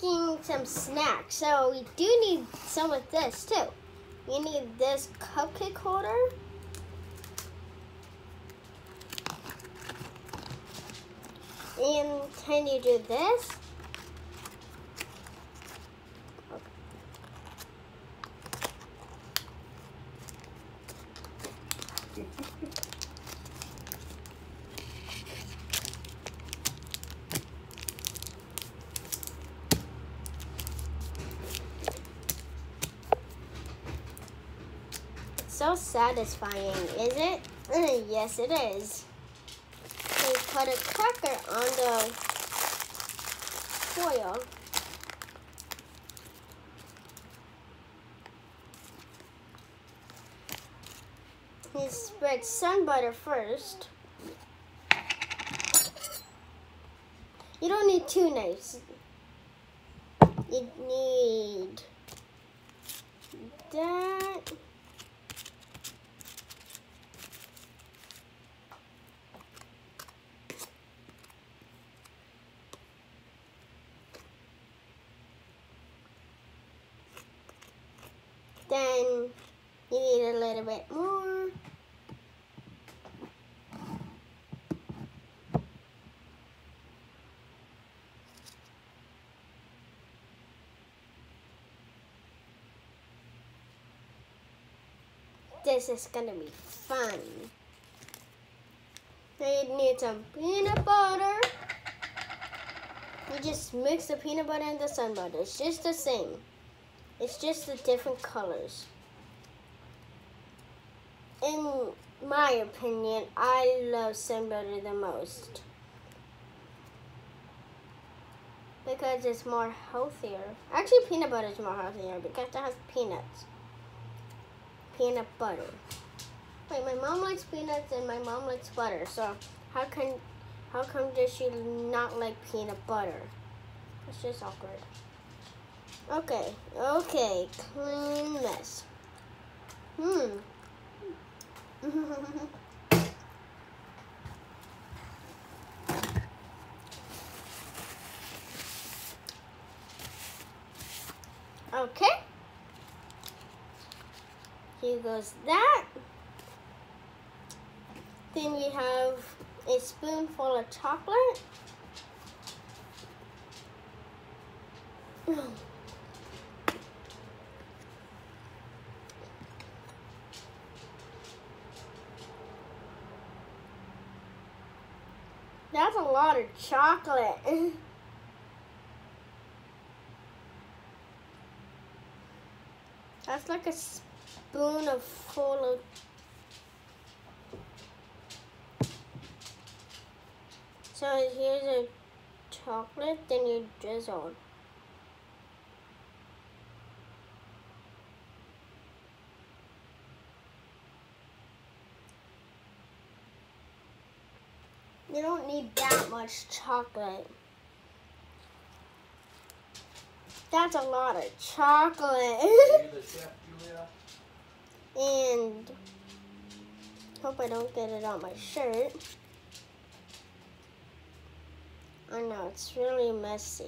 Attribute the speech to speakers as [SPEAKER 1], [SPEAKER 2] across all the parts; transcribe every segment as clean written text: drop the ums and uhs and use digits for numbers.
[SPEAKER 1] making some snacks, so we do need some of this too. We need this cupcake holder. And can you do this? So satisfying, is it? Yes, it is. We put a cracker on the foil. You spread sun butter first. You don't need two knives. You need that. Then you need a little bit more. This is gonna be fun. Then you need some peanut butter. You just mix the peanut butter and the sun butter. It's just the same. It's just the different colors. In my opinion, I love sun butter the most. Because it's more healthier. Actually, peanut butter is more healthier because it has peanuts. Peanut butter. Wait, my mom likes peanuts and my mom likes butter. So how come does she not like peanut butter? It's just awkward. Okay, clean mess. Okay. Here goes that. Then we have a spoonful of chocolate. That's a lot of chocolate. That's like a spoon full of. So here's a chocolate, then you drizzle. You don't need that much chocolate. That's a lot of chocolate.
[SPEAKER 2] Are you the chef, Julia?
[SPEAKER 1] And hope I don't get it on my shirt. I know, it's really messy.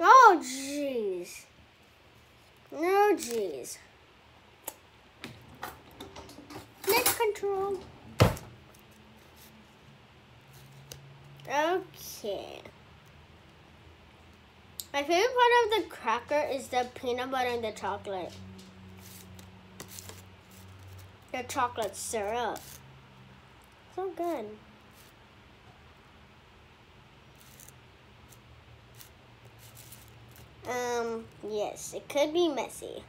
[SPEAKER 1] Oh, jeez. No, jeez. Next control. Okay. My favorite part of the cracker is the peanut butter and the chocolate. The chocolate syrup. So good. Yes, it could be messy.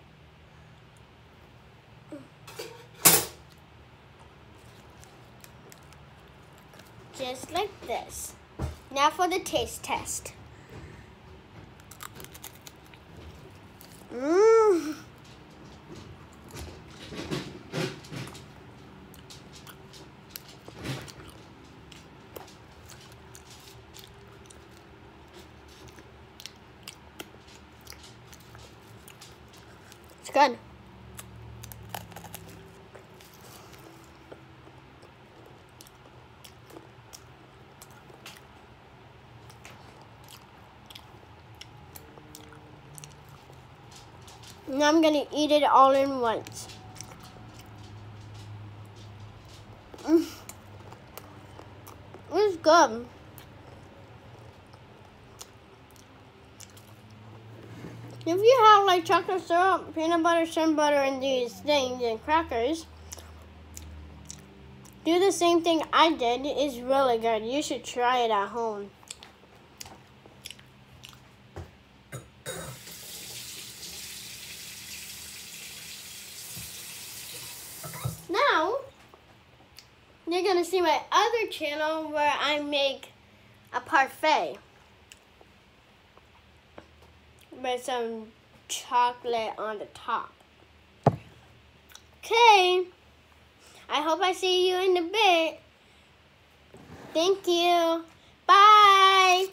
[SPEAKER 1] Just like this. Now for the taste test. Mmm. good. Now I'm gonna eat it all in once. It's good. If you have like chocolate syrup, peanut butter, shrimp butter, and these things and crackers, do the same thing I did. It's really good. You should try it at home. Now, you're gonna see my other channel where I make a parfait with some chocolate on the top. Okay, I hope I see you in a bit. Thank you. Bye.